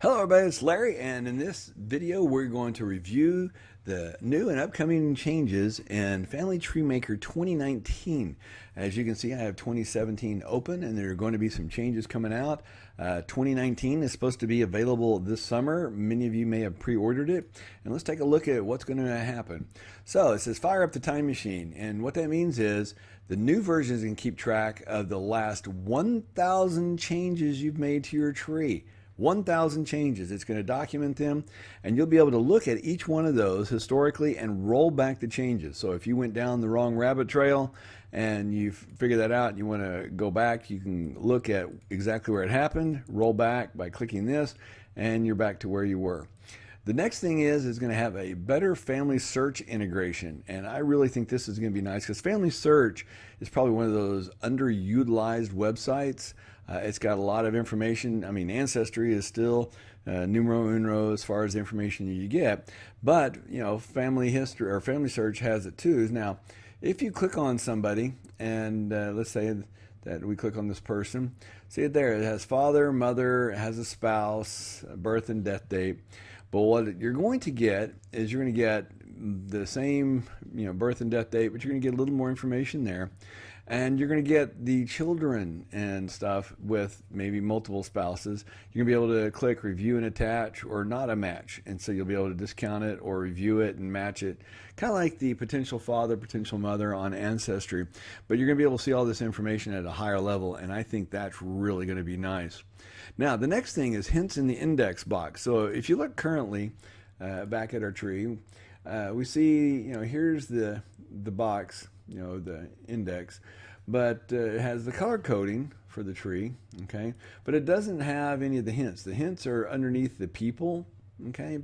Hello everybody, it's Larry, and in this video we're going to review the new and upcoming changes in Family Tree Maker 2019. As you can see, I have 2017 open and there are going to be some changes coming out. 2019 is supposed to be available this summer. Many of you may have pre-ordered it, and let's take a look at what's going to happen. So it says fire up the time machine, and what that means is the new version is going to keep track of the last 1,000 changes you've made to your tree. 1,000 changes. It's going to document them, and you'll be able to look at each one of those historically and roll back the changes. So if you went down the wrong rabbit trail and you figure that out and you want to go back, you can look at exactly where it happened, roll back by clicking this, and you're back to where you were. The next thing is going to have a better family search integration, and I really think this is going to be nice because family search is probably one of those underutilized websites. It's got a lot of information. I mean, Ancestry is still numero uno as far as the information you get, but you know, family history or family search has it too. Now, if you click on somebody, and let's say that we click on this person, see it there. It has father, mother, it has a spouse, birth and death date. But what you're going to get is you're going to get the same, birth and death date, but you're going to get a little more information there. And you're going to get the children and stuff with maybe multiple spouses. You're going to be able to click review and attach or not a match. And so you'll be able to discount it or review it and match it. Kind of like the potential father, potential mother on Ancestry. But you're going to be able to see all this information at a higher level. And I think that's really going to be nice. Now, the next thing is hints in the index box. So if you look currently back at our tree, we see, here's the box, the index, but it has the color coding for the tree, okay? But it doesn't have any of the hints. The hints are underneath the people, okay?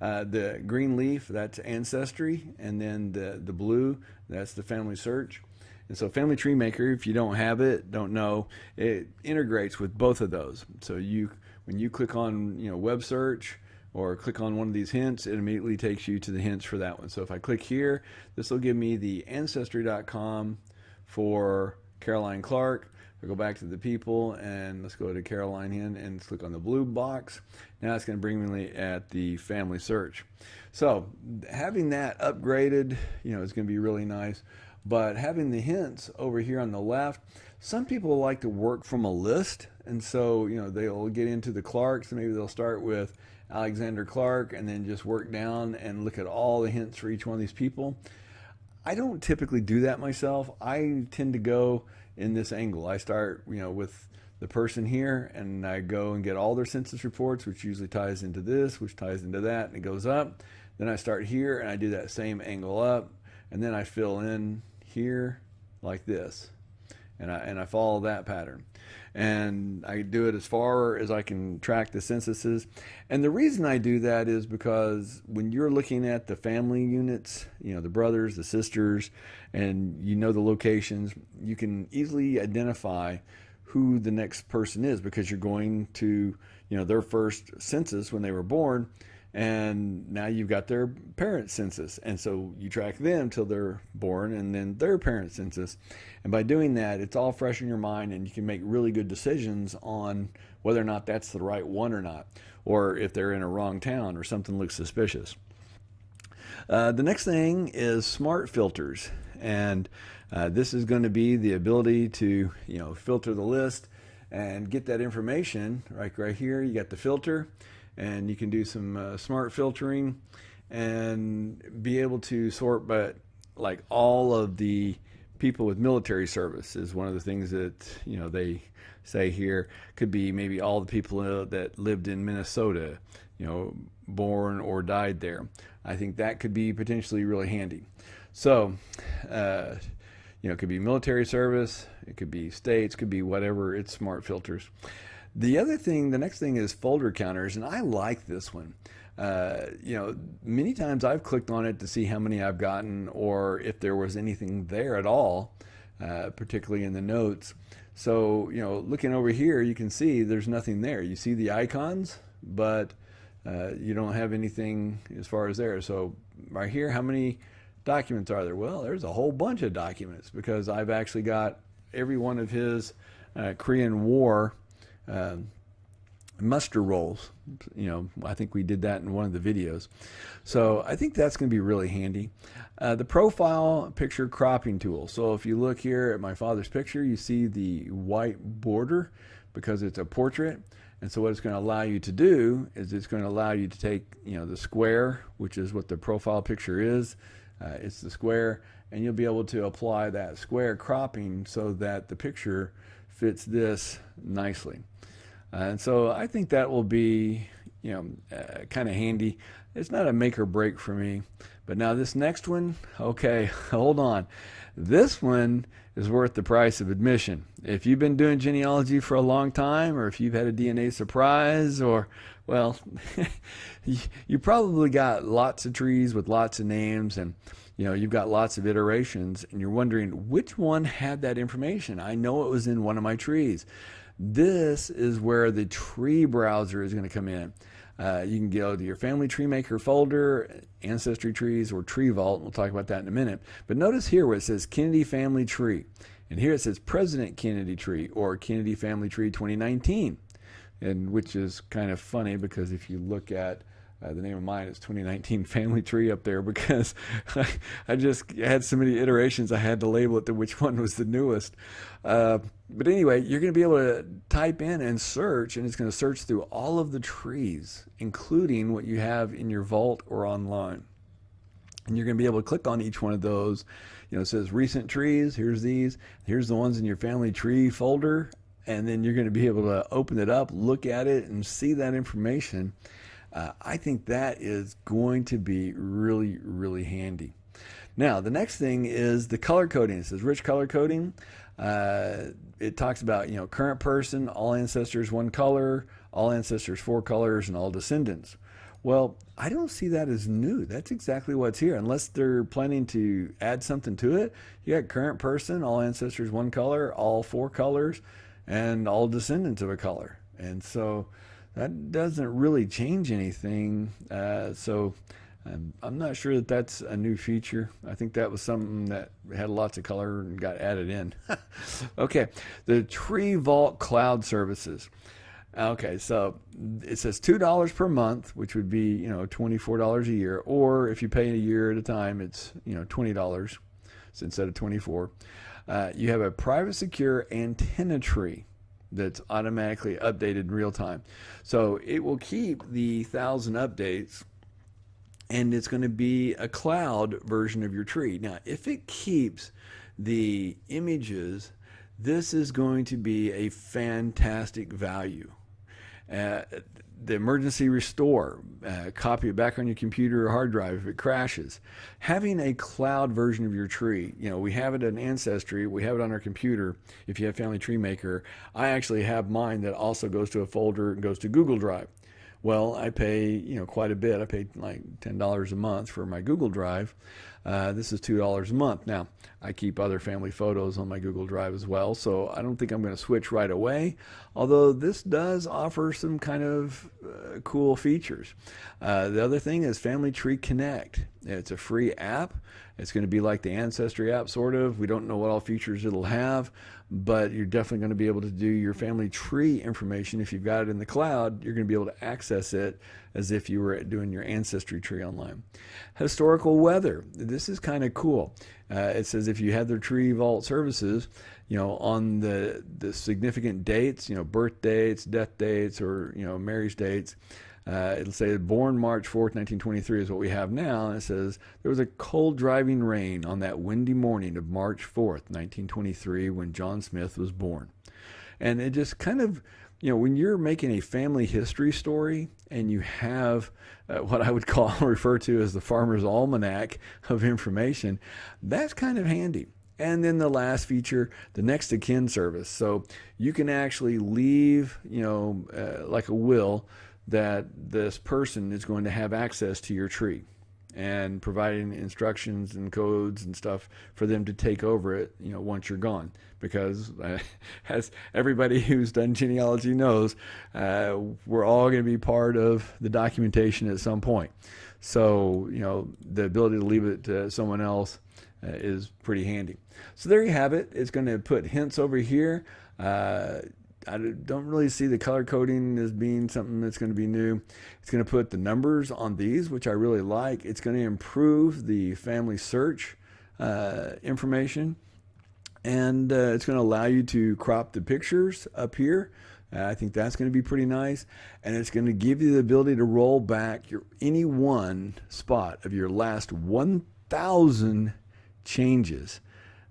The green leaf, that's Ancestry, and then the blue, that's the family search. And so Family Tree Maker, if you don't have it, don't know, it integrates with both of those. So when you click on web search or click on one of these hints, it immediately takes you to the hints for that one. So if I click here, this will give me the ancestry.com for Caroline Clark. I go back to the people and let's go to Caroline Hen and click on the blue box. Now it's going to bring me at the family search. So having that upgraded, is going to be really nice. But having the hints over here on the left, some people like to work from a list, and so they'll get into the Clarks, and maybe they'll start with Alexander Clark and then just work down and look at all the hints for each one of these people. I don't typically do that myself. I tend to go in this angle. I start with the person here, and I go and get all their census reports, which usually ties into this, which ties into that, and it goes up. Then I start here and I do that same angle up, and then I fill in here like this, and I follow that pattern, and I do it as far as I can track the censuses. And the reason I do that is because when you're looking at the family units, the brothers, the sisters, and the locations, you can easily identify who the next person is because you're going to their first census when they were born, and now you've got their parent census, and so you track them till they're born and then their parent census. And by doing that, it's all fresh in your mind, and you can make really good decisions on whether or not that's the right one or not, or if they're in a wrong town or something looks suspicious. The next thing is smart filters, and this is going to be the ability to filter the list and get that information right here. You got the filter, and you can do some smart filtering and be able to sort by like all of the people with military service is one of the things that they say here. Could be maybe all the people that lived in Minnesota, born or died there. I think that could be potentially really handy. So it could be military service, it could be states, could be whatever. It's smart filters. The next thing is folder counters, and I like this one. Many times I've clicked on it to see how many I've gotten or if there was anything there at all, particularly in the notes. So, looking over here, you can see there's nothing there. You see the icons, but you don't have anything as far as there. So right here, how many documents are there? Well, there's a whole bunch of documents because I've actually got every one of his Korean War muster rolls. I think we did that in one of the videos. So I think that's going to be really handy. The profile picture cropping tool. So if you look here at my father's picture, you see the white border because it's a portrait. And so what it's going to allow you to do is it's going to allow you to take, the square, which is what the profile picture is. It's the square, and you'll be able to apply that square cropping so that the picture fits this nicely. And so I think that will be, kind of handy. It's not a make or break for me. But now this next one, okay, hold on. This one is worth the price of admission. If you've been doing genealogy for a long time, or if you've had a DNA surprise, or, well, you probably got lots of trees with lots of names, and you've got lots of iterations, and you're wondering which one had that information. I know it was in one of my trees. This is where the tree browser is going to come in. You can go to your Family Tree Maker folder, Ancestry Trees, or Tree Vault. We'll talk about that in a minute. But notice here where it says Kennedy Family Tree. And here it says President Kennedy Tree, or Kennedy Family Tree 2019. And which is kind of funny because if you look at the name of mine is 2019 Family Tree up there, because I just had so many iterations I had to label it to which one was the newest. But anyway, you're going to be able to type in and search, and it's going to search through all of the trees, including what you have in your vault or online. And you're going to be able to click on each one of those. It says recent trees, here's these, here's the ones in your family tree folder, and then you're going to be able to open it up, look at it, and see that information. I think that is going to be really, really handy. Now, the next thing is the color coding. It says rich color coding. It talks about, current person, all ancestors one color, all ancestors 4 colors, and all descendants. Well, I don't see that as new. That's exactly what's here. Unless they're planning to add something to it. You got current person, all ancestors one color, all 4 colors, and all descendants of a color. And so that doesn't really change anything. So I'm not sure that that's a new feature. I think that was something that had lots of color and got added in. Okay, the Tree Vault Cloud Services. Okay, so it says $2 per month, which would be, $24 a year. Or if you pay a year at a time, it's, $20 instead of $24. You have a private secure antenna tree that's automatically updated in real time. So it will keep the 1,000 updates, and it's going to be a cloud version of your tree. Now, if it keeps the images, this is going to be a fantastic value. The emergency restore, copy it back on your computer or hard drive if it crashes. Having a cloud version of your tree, we have it in Ancestry, we have it on our computer. If you have Family Tree Maker, I actually have mine that also goes to a folder and goes to Google Drive. Well, I pay, quite a bit. I pay like $10 a month for my Google Drive. This is $2 a month. Now, I keep other family photos on my Google Drive as well, so I don't think I'm going to switch right away, although this does offer some kind of cool features. The other thing is Family Tree Connect. It's a free app. It's going to be like the Ancestry app, sort of. We don't know what all features it'll have, but you're definitely going to be able to do your family tree information. If you've got it in the cloud, you're going to be able to access it as if you were doing your Ancestry tree online. Historical weather. This is kind of cool. It says if you have their Tree Vault services, on the significant dates, birth dates, death dates, or, marriage dates, it'll say born March 4th, 1923 is what we have now. And it says there was a cold driving rain on that windy morning of March 4th, 1923 when John Smith was born. And it just kind of, when you're making a family history story and you have what I would refer to as the Farmer's Almanac of information, that's kind of handy. And then the last feature, the next of kin service. So you can actually leave, like a will, that this person is going to have access to your tree, and providing instructions and codes and stuff for them to take over it, once you're gone. Because as everybody who's done genealogy knows, we're all going to be part of the documentation at some point. So, the ability to leave it to someone else is pretty handy. So there you have it. It's going to put hints over here. I don't really see the color coding as being something that's going to be new. It's going to put the numbers on these, which I really like. It's going to improve the family search information, and it's going to allow you to crop the pictures up here. I think that's going to be pretty nice, and it's going to give you the ability to roll back any one spot of your last 1,000 changes.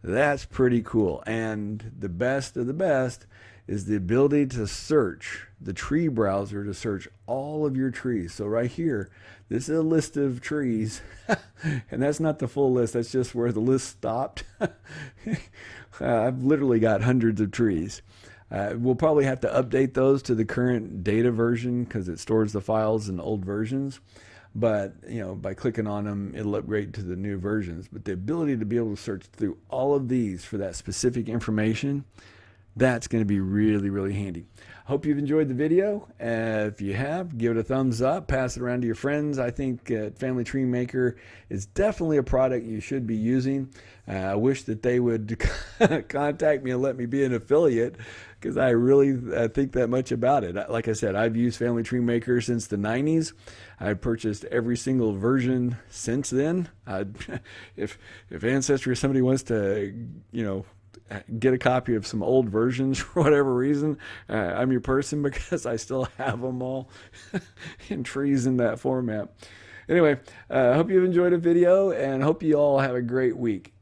That's pretty cool. And the best of the best is the ability to search the tree browser, to search all of your trees. So right here, this is a list of trees, and that's not the full list. That's just where the list stopped. I've literally got hundreds of trees. We'll probably have to update those to the current data version because it stores the files in old versions. But, you know, by clicking on them, it'll upgrade to the new versions. But the ability to be able to search through all of these for that specific information, that's going to be really, really handy. Hope you've enjoyed the video. If you have, give it a thumbs up, pass it around to your friends. I think Family Tree Maker is definitely a product you should be using. I wish that they would contact me and let me be an affiliate, because I really think that much about it. Like I said, I've used Family Tree Maker since the 90s. I've purchased every single version since then. If Ancestry or somebody wants to, you know, get a copy of some old versions for whatever reason, I'm your person, because I still have them all in trees in that format. Anyway, I hope you've enjoyed the video, and hope you all have a great week.